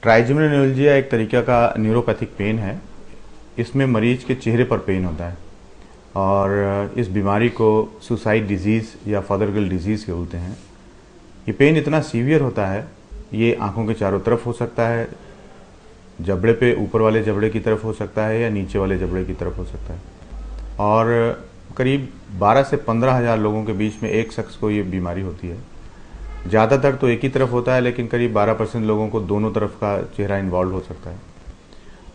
Trigeminal neuralgia एक तरीका का न्यूरोपैथिक पेन है। इसमें मरीज के चेहरे पर पेन होता है और इस बीमारी को सुसाइड डिजीज़ या फॉदरगल डिजीज़ के बोलते हैं। ये पेन इतना सीवियर होता है, ये आंखों के चारों तरफ हो सकता है, जबड़े पे ऊपर वाले जबड़े की तरफ हो सकता है या नीचे वाले जबड़े की तरफ हो सकता है। और करीब 12 से 15 हज़ार लोगों के बीच में एक शख्स को ये बीमारी होती है। ज़्यादातर तो एक ही तरफ होता है, लेकिन करीब 12% लोगों को दोनों तरफ का चेहरा इन्वॉल्व हो सकता है।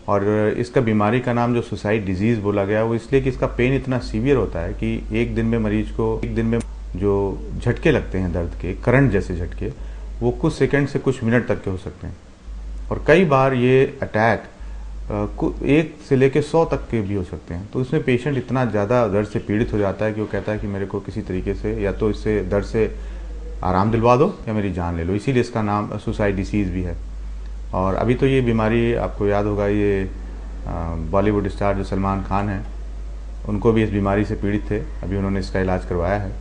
और इसका बीमारी का नाम जो सुसाइड डिजीज़ बोला गया वो इसलिए कि इसका पेन इतना सीवियर होता है कि एक दिन में मरीज को जो झटके लगते हैं दर्द के, करंट जैसे झटके, वो कुछ सेकंड से कुछ मिनट तक के हो सकते हैं। और कई बार ये अटैक 1 से लेकर 100 तक के भी हो सकते हैं। तो इसमें पेशेंट इतना ज़्यादा दर्द से पीड़ित हो जाता है कि वो कहता है कि मेरे को किसी तरीके से या तो इससे दर्द से आराम दिलवा दो या मेरी जान ले लो। इसीलिए इसका नाम सुसाइड डिसीज़ भी है। और अभी तो ये बीमारी, आपको याद होगा, ये बॉलीवुड स्टार जो सलमान खान हैं, उनको भी इस बीमारी से पीड़ित थे। अभी उन्होंने इसका इलाज करवाया है।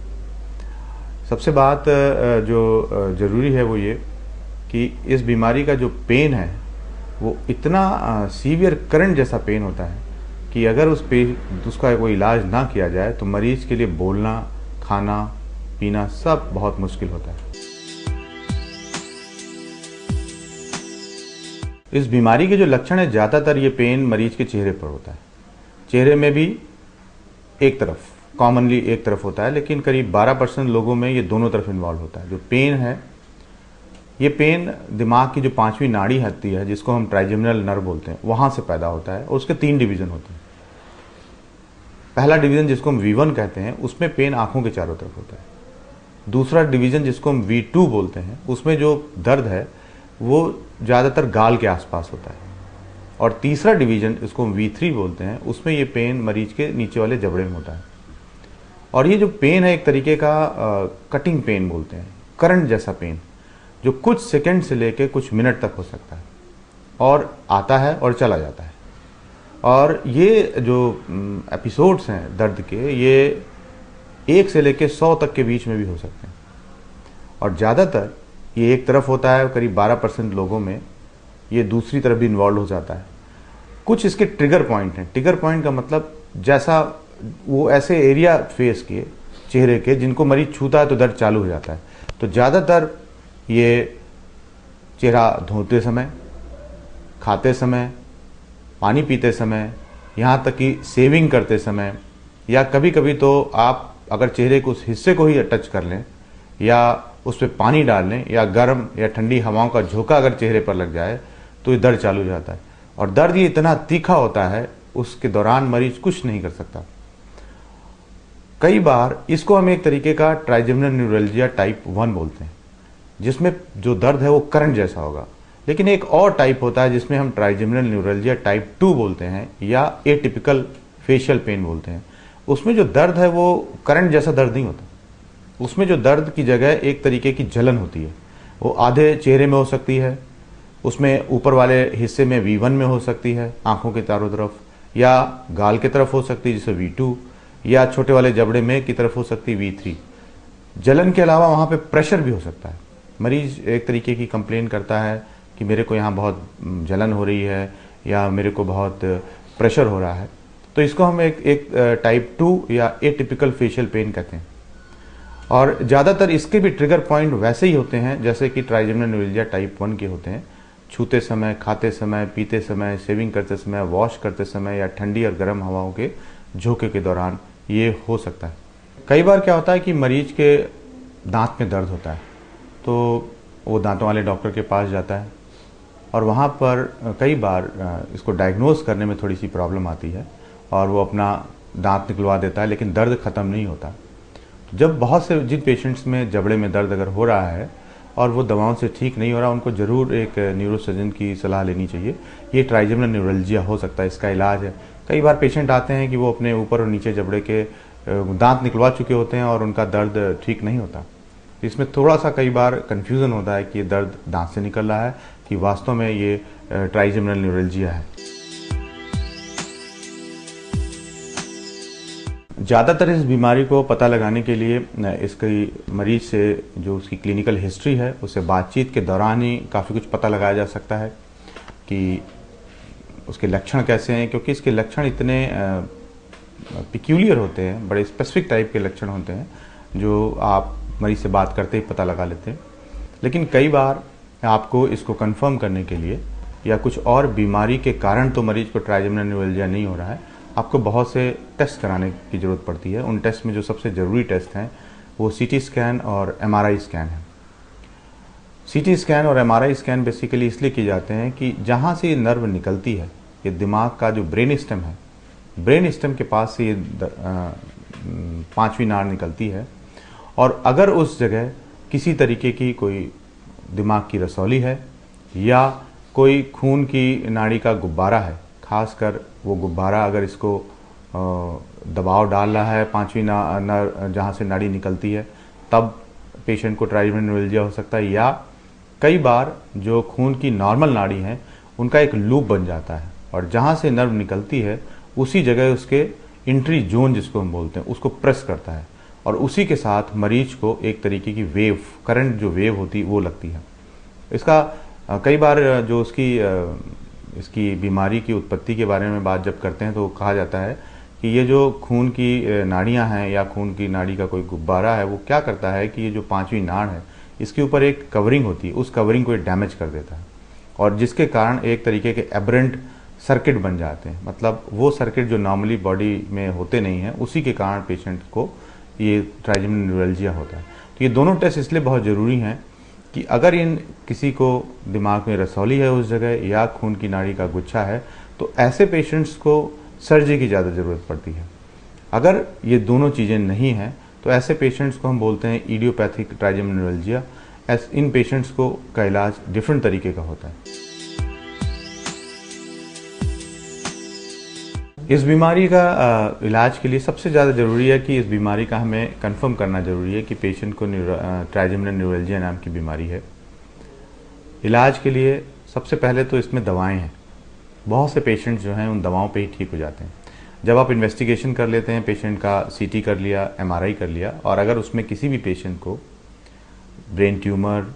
सबसे बात जो ज़रूरी है वो ये कि इस बीमारी का जो पेन है वो इतना सीवियर करंट जैसा पेन होता है कि अगर उसका कोई इलाज ना किया जाए तो मरीज के लिए बोलना, खाना, पीना सब बहुत मुश्किल होता है। इस बीमारी के जो लक्षण है, ज़्यादातर ये पेन मरीज के चेहरे पर होता है। चेहरे में भी एक तरफ, कॉमनली एक तरफ होता है, लेकिन करीब 12% लोगों में ये दोनों तरफ इन्वॉल्व होता है। जो पेन है, ये पेन दिमाग की जो 5वीं नाड़ी होती है, जिसको हम ट्राइजेमिनल नर्व बोलते हैं, वहाँ से पैदा होता है। और उसके 3 डिवीज़न होते हैं। पहला डिवीज़न जिसको हम V1 कहते हैं, उसमें पेन आँखों के चारों तरफ होता है। दूसरा डिवीज़न जिसको हम V2 बोलते हैं, उसमें जो दर्द है वो ज़्यादातर गाल के आसपास होता है। और तीसरा डिवीज़न जिसको हम V3 बोलते हैं, उसमें ये पेन मरीज के नीचे वाले जबड़े में होता है। और ये जो पेन है एक तरीके का कटिंग पेन बोलते हैं, करंट जैसा पेन, जो कुछ सेकंड से लेके कुछ मिनट तक हो सकता है और आता है और चला जाता है। और ये जो एपिसोड्स हैं दर्द के, ये 1 से लेके 100 तक के बीच में भी हो सकते हैं। और ज़्यादातर ये एक तरफ होता है, करीब 12% लोगों में ये दूसरी तरफ भी इन्वॉल्व हो जाता है। कुछ इसके ट्रिगर पॉइंट हैं। ट्रिगर पॉइंट का मतलब जैसा वो ऐसे एरिया फेस के चेहरे के जिनको मरीज छूता है तो दर्द चालू हो जाता है। तो ज़्यादातर ये चेहरा धोते समय, खाते समय, पानी पीते समय, यहाँ तक कि सेविंग करते समय, या कभी कभी तो आप अगर चेहरे के उस हिस्से को ही टच कर लें या उस पर पानी डाल लें या गर्म या ठंडी हवाओं का झोंका अगर चेहरे पर लग जाए तो ये दर्द चालू हो जाता है। और दर्द ये इतना तीखा होता है, उसके दौरान मरीज कुछ नहीं कर सकता। कई बार इसको हम एक तरीके का ट्राइजेमिनल न्यूरैल्जिया टाइप 1 बोलते हैं, जिसमें जो दर्द है वो करंट जैसा होगा। लेकिन एक और टाइप होता है जिसमें हम ट्राइजेमिनल न्यूरैल्जिया टाइप 2 बोलते हैं या एटिपिकल फेशियल पेन बोलते हैं। उसमें जो दर्द है वो करंट जैसा दर्द नहीं होता। उसमें जो दर्द की जगह एक तरीके की जलन होती है। वो आधे चेहरे में हो सकती है, उसमें ऊपर वाले हिस्से में V1 में हो सकती है, आंखों के चारों तरफ, या गाल की तरफ हो सकती है जिसे V2, या छोटे वाले जबड़े में की तरफ हो सकती है V3। जलन के अलावा वहाँ पे प्रेशर भी हो सकता है। मरीज एक तरीके की कंप्लेन करता है कि मेरे को यहाँ बहुत जलन हो रही है या मेरे को बहुत प्रेशर हो रहा है। तो इसको हम एक टाइप 2 या एटिपिकल फेशियल पेन कहते हैं। और ज़्यादातर इसके भी ट्रिगर पॉइंट वैसे ही होते हैं जैसे कि ट्राइजेमिनल न्यूरैल्जिया टाइप 1 के होते हैं। छूते समय, खाते समय, पीते समय, सेविंग करते समय, वॉश करते समय या ठंडी और गर्म हवाओं के झोंके के दौरान ये हो सकता है। कई बार क्या होता है कि मरीज के दांत में दर्द होता है तो वो दांतों वाले डॉक्टर के पास जाता है और वहाँ पर कई बार इसको डायग्नोज करने में थोड़ी सी प्रॉब्लम आती है और वो अपना दांत निकलवा देता है, लेकिन दर्द ख़त्म नहीं होता। जब बहुत से जिन पेशेंट्स में जबड़े में दर्द अगर हो रहा है और वो दवाओं से ठीक नहीं हो रहा, उनको ज़रूर एक न्यूरोसर्जन की सलाह लेनी चाहिए। ये ट्राइजेमिनल न्यूरैल्जिया हो सकता है, इसका इलाज है। कई बार पेशेंट आते हैं कि वो अपने ऊपर और नीचे जबड़े के दांत निकलवा चुके होते हैं और उनका दर्द ठीक नहीं होता। इसमें थोड़ा सा कई बार कन्फ्यूज़न होता है कि ये दर्द दांत से निकल रहा है कि वास्तव में ये ट्राइजेमिनल न्यूरैल्जिया है। ज़्यादातर इस बीमारी को पता लगाने के लिए इसकी मरीज से जो उसकी क्लिनिकल हिस्ट्री है उससे बातचीत के दौरान ही काफ़ी कुछ पता लगाया जा सकता है। कि उसके लक्षण कैसे हैं, क्योंकि इसके लक्षण इतने पिक्यूलियर होते हैं, बड़े स्पेसिफिक टाइप के लक्षण होते हैं जो आप मरीज से बात करते ही पता लगा लेते हैं। लेकिन कई बार आपको इसको कंफर्म करने के लिए या कुछ और बीमारी के कारण तो मरीज को ट्राइजेमिनल न्यूरैल्जिया नहीं हो रहा है, आपको बहुत से टेस्ट कराने की ज़रूरत पड़ती है। उन टेस्ट में जो सबसे ज़रूरी टेस्ट हैं वो सीटी स्कैन और एमआरआई स्कैन है। सीटी स्कैन और एमआरआई स्कैन बेसिकली इसलिए किए जाते हैं कि जहाँ से ये नर्व निकलती है, ये दिमाग का जो ब्रेन स्टेम है, ब्रेन स्टेम के पास से ये पांचवी नाड़ निकलती है, और अगर उस जगह किसी तरीके की कोई दिमाग की रसौली है या कोई खून की नाड़ी का गुब्बारा है, खासकर वो गुब्बारा अगर इसको दबाव डाल रहा है पांचवी जहाँ से नाड़ी निकलती है, तब पेशेंट को ट्राइजेमिनल न्यूरैल्जिया हो सकता है। या कई बार जो खून की नॉर्मल नाड़ी है उनका एक लूप बन जाता है और जहाँ से नर्व निकलती है उसी जगह उसके इंट्री जोन जिसको हम बोलते हैं उसको प्रेस करता है, और उसी के साथ मरीज को एक तरीके की वेव, करंट जो वेव होती है वो लगती है। इसका कई बार जो इसकी बीमारी की उत्पत्ति के बारे में बात जब करते हैं तो कहा जाता है कि ये जो खून की नाड़ियाँ हैं या खून की नाड़ी का कोई गुब्बारा है वो क्या करता है कि ये जो पांचवी नाड़ है इसके ऊपर एक कवरिंग होती है, उस कवरिंग को डैमेज कर देता है, और जिसके कारण एक तरीके के एबरेंट सर्किट बन जाते हैं। मतलब वो सर्किट जो नॉर्मली बॉडी में होते नहीं हैं, उसी के कारण पेशेंट को ये ट्राइजेमिनल न्यूरैल्जिया होता है। तो ये दोनों टेस्ट इसलिए बहुत ज़रूरी हैं कि अगर इन किसी को दिमाग में रसौली है उस जगह या खून की नाड़ी का गुच्छा है तो ऐसे पेशेंट्स को सर्जरी की ज़्यादा ज़रूरत पड़ती है। अगर ये दोनों चीज़ें नहीं हैं तो ऐसे पेशेंट्स को हम बोलते हैं इडियोपैथिक ट्राइजेमिनल न्यूरैल्जिया। इन पेशेंट्स का इलाज डिफरेंट तरीके का होता है। इस बीमारी का इलाज के लिए सबसे ज़्यादा ज़रूरी है कि इस बीमारी का हमें कंफर्म करना ज़रूरी है कि पेशेंट को ट्राइजेमिनल न्यूरैल्जिया नाम की बीमारी है। इलाज के लिए सबसे पहले तो इसमें दवाएं हैं। बहुत से पेशेंट जो हैं उन दवाओं पे ही ठीक हो जाते हैं। जब आप इन्वेस्टिगेशन कर लेते हैं, पेशेंट का सीटी कर लिया, एमआरआई कर लिया, और अगर उसमें किसी भी पेशेंट को ब्रेन ट्यूमर,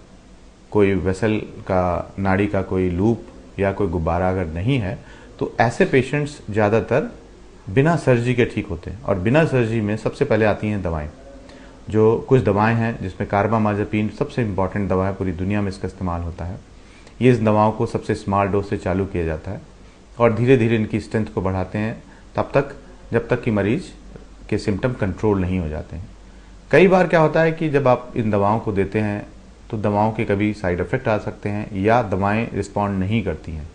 कोई वेसल का नाड़ी का कोई लूप या कोई गुब्बारा अगर नहीं है तो ऐसे पेशेंट्स ज़्यादातर बिना सर्जरी के ठीक होते हैं। और बिना सर्जरी में सबसे पहले आती हैं दवाएं। जो कुछ दवाएं हैं जिसमें कार्बामाज़ेपिन सबसे इम्पॉर्टेंट दवा है, पूरी दुनिया में इसका इस्तेमाल होता है। ये इस दवाओं को सबसे स्मॉल डोज से चालू किया जाता है और धीरे धीरे इनकी स्ट्रेंथ को बढ़ाते हैं तब तक जब तक कि मरीज के सिम्टम कंट्रोल नहीं हो जाते हैं। कई बार क्या होता है कि जब आप इन दवाओं को देते हैं तो दवाओं के कभी साइड इफ़ेक्ट आ सकते हैं या दवाएं रिस्पॉन्ड नहीं करती हैं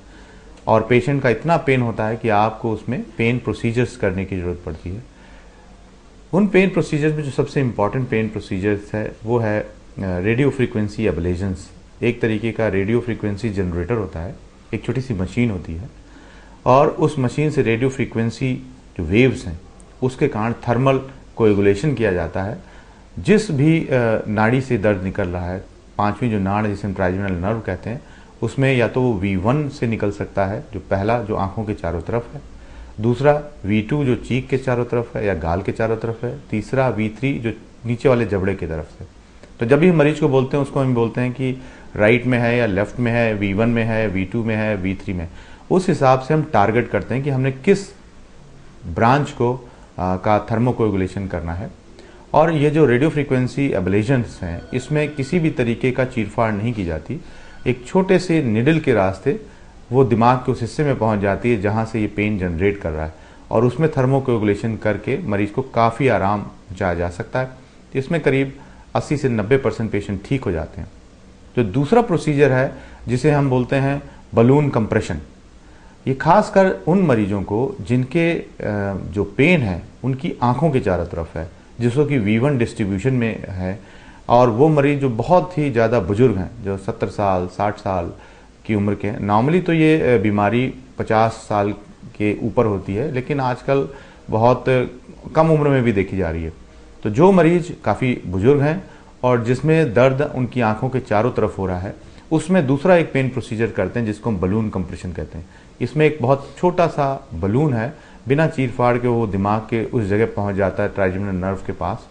और पेशेंट का इतना पेन होता है कि आपको उसमें पेन प्रोसीजर्स करने की ज़रूरत पड़ती है। उन पेन प्रोसीजर्स में जो सबसे इम्पॉर्टेंट पेन प्रोसीजर्स है वो है रेडियो फ्रीक्वेंसी एब्लेशंस। एक तरीके का रेडियो फ्रीक्वेंसी जनरेटर होता है, एक छोटी सी मशीन होती है और उस मशीन से रेडियो फ्रीक्वेंसी जो वेव्स हैं उसके कारण थर्मल कोएगुलेशन किया जाता है। जिस भी नाड़ी से दर्द निकल रहा है, पांचवी जो नाड़ जिसे हम ट्राइजेमिनल नर्व कहते हैं, उसमें या तो वो V1 से निकल सकता है जो पहला जो आंखों के चारों तरफ है, दूसरा V2 जो चीक के चारों तरफ है या गाल के चारों तरफ है, तीसरा V3 जो नीचे वाले जबड़े की तरफ से। तो जब भी हम मरीज को बोलते हैं उसको हम बोलते हैं कि राइट में है या लेफ्ट में है, V1 में है, V2 में है, V3 में। उस हिसाब से हम टारगेट करते हैं कि हमने किस ब्रांच को का थर्मोकोएगुलेशन करना है। और ये जो रेडियो फ्रीक्वेंसी एब्लेशंस हैं इसमें किसी भी तरीके का चीरफाड़ नहीं की जाती। एक छोटे से निडल के रास्ते वो दिमाग के उस हिस्से में पहुंच जाती है जहां से ये पेन जनरेट कर रहा है और उसमें थर्मोकोएगुलेशन करके मरीज को काफ़ी आराम पहुंचाया जा सकता है। इसमें करीब 80 से 90% पेशेंट ठीक हो जाते हैं। जो दूसरा प्रोसीजर है जिसे हम बोलते हैं बलून कंप्रेशन, ये खासकर उन मरीजों को जिनके जो पेन है उनकी आंखों के चारों तरफ है, जिसको कि V1 डिस्ट्रीब्यूशन में है, और वो मरीज जो बहुत ही ज़्यादा बुजुर्ग हैं, जो 70 साल 60 साल की उम्र के हैं। नॉर्मली तो ये बीमारी 50 साल के ऊपर होती है लेकिन आजकल बहुत कम उम्र में भी देखी जा रही है। तो जो मरीज काफ़ी बुजुर्ग हैं और जिसमें दर्द उनकी आंखों के चारों तरफ हो रहा है, उसमें दूसरा एक पेन प्रोसीजर करते हैं जिसको हम बलून कंप्रेशन कहते हैं। इसमें एक बहुत छोटा सा बलून है, बिना चीरफाड़ के वो दिमाग के उस जगह पहुंच जाता है ट्राइजेमिनल नर्व के पास,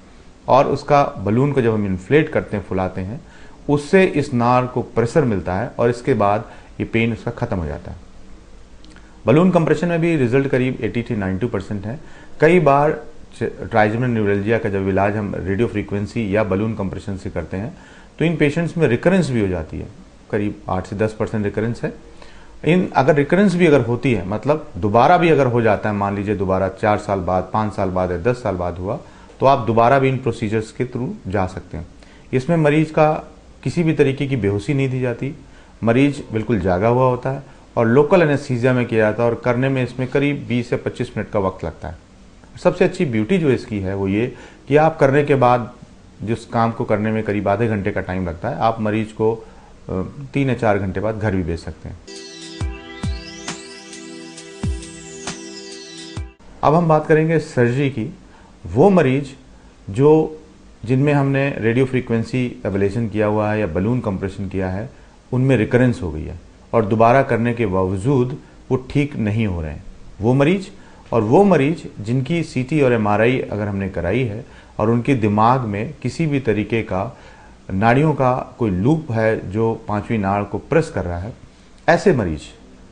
और उसका बलून को जब हम इन्फ्लेट करते हैं, फुलाते हैं, उससे इस नार को प्रेशर मिलता है और इसके बाद ये पेन उसका ख़त्म हो जाता है। बलून कंप्रेशन में भी रिजल्ट करीब 80 से 90% है। कई बार ट्राइजेमिनल न्यूरल्जिया का जब इलाज हम रेडियो फ्रीक्वेंसी या बलून कंप्रेशन से करते हैं तो इन पेशेंट्स में रिकरेंस भी हो जाती है, करीब 8 से 10% रिकरेंस है। अगर रिकरेंस भी अगर होती है, मतलब दोबारा भी अगर हो जाता है, मान लीजिए दोबारा 4 साल बाद, 5 साल बाद या 10 साल बाद हुआ, तो आप दोबारा भी इन प्रोसीजर्स के थ्रू जा सकते हैं। इसमें मरीज का किसी भी तरीके की बेहोशी नहीं दी जाती, मरीज बिल्कुल जागा हुआ होता है और लोकल एनेस्थीसिया में किया जाता है और करने में इसमें करीब 20 से 25 मिनट का वक्त लगता है। सबसे अच्छी ब्यूटी जो इसकी है वो ये कि आप करने के बाद जिस काम को करने में करीब आधे घंटे का टाइम लगता है, आप मरीज को 3 या 4 घंटे बाद घर भी भेज सकते हैं। अब हम बात करेंगे सर्जरी की। वो मरीज जिनमें हमने रेडियो फ्रीक्वेंसी एब्लेशन किया हुआ है या बलून कंप्रेशन किया है, उनमें रिकरेंस हो गई है और दोबारा करने के बावजूद वो ठीक नहीं हो रहे हैं, वो मरीज जिनकी सीटी और एमआरआई अगर हमने कराई है और उनके दिमाग में किसी भी तरीके का नाड़ियों का कोई लूप है जो पांचवी नाड़ को प्रेस कर रहा है, ऐसे मरीज,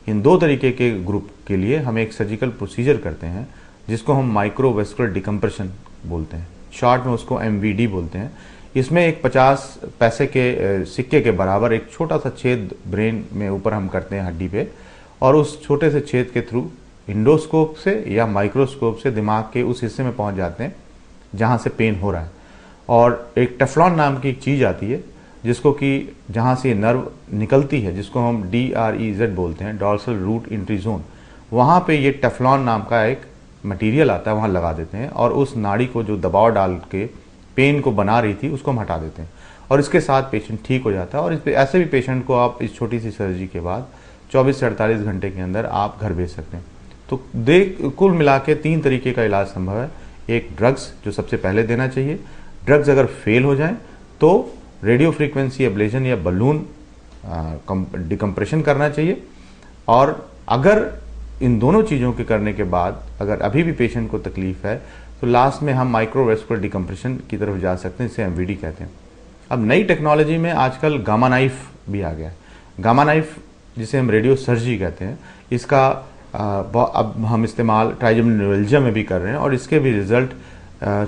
इन 2 तरीके के ग्रुप के लिए हम एक सर्जिकल प्रोसीजर करते हैं जिसको हम माइक्रोवेस्कुलर डिकम्प्रेशन बोलते हैं, शॉर्ट में उसको एमवीडी बोलते हैं। इसमें एक 50 पैसे के सिक्के के बराबर एक छोटा सा छेद ब्रेन में ऊपर हम करते हैं हड्डी पे, और उस छोटे से छेद के थ्रू इंडोस्कोप से या माइक्रोस्कोप से दिमाग के उस हिस्से में पहुंच जाते हैं जहां से पेन हो रहा है। और एक टेफ्लॉन नाम की एक चीज आती है जिसको कि जहां से नर्व निकलती है, जिसको हम DREZ बोलते हैं, डॉर्सल रूट एंट्री जोन, वहां पे ये टेफ्लॉन नाम का एक मटेरियल आता है, वहां लगा देते हैं और उस नाड़ी को जो दबाव डाल के पेन को बना रही थी उसको हम हटा देते हैं और इसके साथ पेशेंट ठीक हो जाता है। और ऐसे भी पेशेंट को आप इस छोटी सी सर्जरी के बाद 24 से 48 घंटे के अंदर आप घर भेज सकते हैं। तो कुल मिला के 3 तरीके का इलाज संभव है। एक ड्रग्स जो सबसे पहले देना चाहिए, ड्रग्स अगर फेल हो जाए तो रेडियो फ्रीक्वेंसी एब्लेशन या बलून डिकम्प्रेशन करना चाहिए, और अगर इन दोनों चीज़ों के करने के बाद अगर अभी भी पेशेंट को तकलीफ है तो लास्ट में हम माइक्रोवेस्कुलर डिकम्प्रेशन की तरफ जा सकते हैं, इसे एमवीडी कहते हैं। अब नई टेक्नोलॉजी में आजकल गामा नाइफ भी आ गया है। गामा नाइफ जिसे हम रेडियो सर्जरी कहते हैं, इसका अब हम इस्तेमाल ट्राइजेमिनल न्यूरल्जिया में भी कर रहे हैं और इसके भी रिजल्ट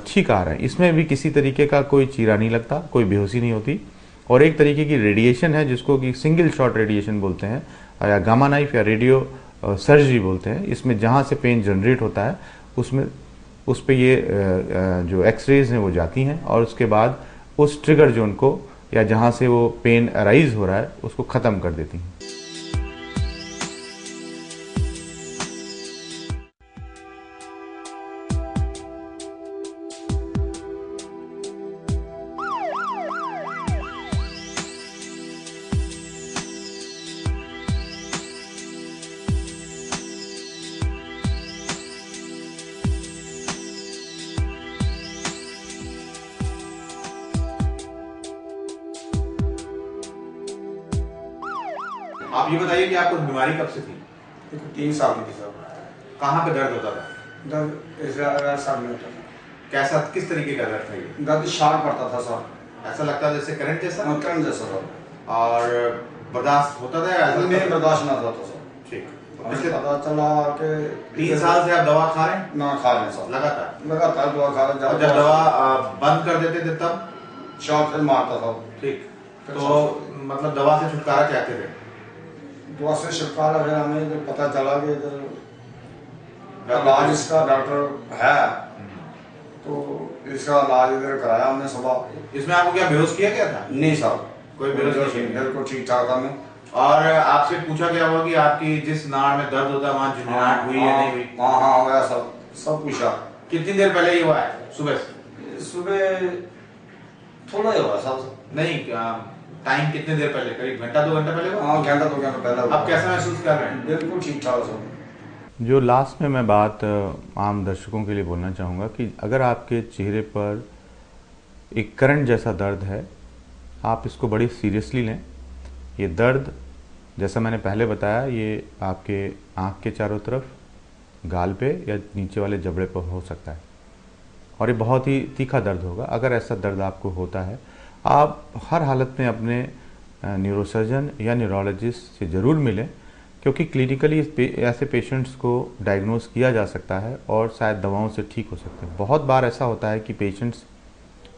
ठीक आ रहे हैं। इसमें भी किसी तरीके का कोई चीरा नहीं लगता, कोई बेहोशी नहीं होती, और एक तरीके की रेडिएशन है जिसको कि सिंगल शॉट रेडिएशन बोलते हैं या गामा नाइफ या रेडियो सर्जरी बोलते हैं। इसमें जहाँ से पेन जनरेट होता है उस पे ये जो एक्सरेज हैं वो जाती हैं और उसके बाद उस ट्रिगर जोन को या जहाँ से वो पेन अराइज हो रहा है उसको ख़त्म कर देती हैं। आप ये बताइए कि आपको बीमारी कब से थी? 3 साल की थी सर। कहाँ पे दर्द होता था? दर्द इस साल में होता था। कैसा, किस तरीके का दर्द था ये? दर्द शार्प पड़ता था सर। ऐसा लगता था जैसे करंट जैसा? करंट जैसा सर। और बर्दाश्त होता था या ऐसा? नहीं, बर्दाश्त ना होता सर। ठीक। पिछले पता चला कि 3 साल से आप दवा खा रहे हैं? ना खा रहे हैं सर। लगातार दवा खा रहे हैं। जब दवा बंद कर देते थे तब शॉक से मारता था। ठीक। तो मतलब दवा से छुटकारा चाहते थे? दवा से छुटकारा फिर हमें जब पता चला कि इलाज इसका डॉक्टर है तो इसका इलाज इधर कराया हमने सुबह। इसमें आपको क्या बेहोश किया गया था? नहीं सर, कोई बेहोश नहीं, बिल्कुल ठीक ठाक था। मैं और आपसे पूछा गया होगा कि आपकी जिस नाड़ में दर्द होता है वहाँ झुंझुनाहट हुई या नहीं हुई? हाँ हुआ सब पूछा। कितनी देर पहले ये हुआ है? सुबह थोड़ा ही हुआ सब। नहीं, टाइम कितने देर पहले? करीब घंटा 2 घंटे पहले हुआ? हाँ, घंटा 2 घंटे पहले। अब कैसा महसूस कर रहे हैं? बिल्कुल ठीक ठाक सर। जो लास्ट में मैं बात आम दर्शकों के लिए बोलना चाहूँगा कि अगर आपके चेहरे पर एक करंट जैसा दर्द है, आप इसको बड़ी सीरियसली लें। ये दर्द जैसा मैंने पहले बताया, ये आपके आँख के चारों तरफ, गाल पे या नीचे वाले जबड़े पर हो सकता है और ये बहुत ही तीखा दर्द होगा। अगर ऐसा दर्द आपको होता है, आप हर हालत में अपने न्यूरोसर्जन या न्यूरोलॉजिस्ट से ज़रूर मिलें, क्योंकि क्लिनिकली ऐसे पेशेंट्स को डायग्नोस किया जा सकता है और शायद दवाओं से ठीक हो सकते हैं। बहुत बार ऐसा होता है कि पेशेंट्स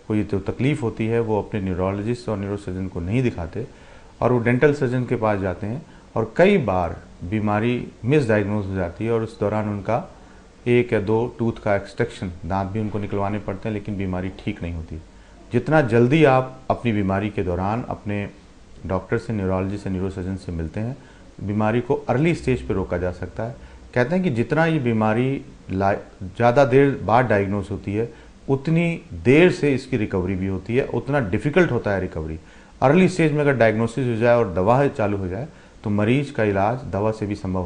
को ये जो तकलीफ़ होती है वो अपने न्यूरोलॉजिस्ट और न्यूरोसर्जन को नहीं दिखाते और वो डेंटल सर्जन के पास जाते हैं, और कई बार बीमारी मिसडायग्नोज हो जाती है और उस दौरान उनका 1 या 2 टूथ का एक्सट्रैक्शन, दांत भी उनको निकलवाने पड़ते हैं, लेकिन बीमारी ठीक नहीं होती। जितना जल्दी आप अपनी बीमारी के दौरान अपने डॉक्टर से, न्यूरोलॉजिस्ट से, न्यूरोसर्जन से मिलते हैं, बीमारी को अर्ली स्टेज पे रोका जा सकता है। कहते हैं कि जितना ये बीमारी ज़्यादा देर बाद डायग्नोस होती है, उतनी देर से इसकी रिकवरी भी होती है, उतना डिफ़िकल्ट होता है रिकवरी। अर्ली स्टेज में अगर डायग्नोसिस हो जाए और दवा चालू हो जाए तो मरीज का इलाज दवा से भी संभव होता है।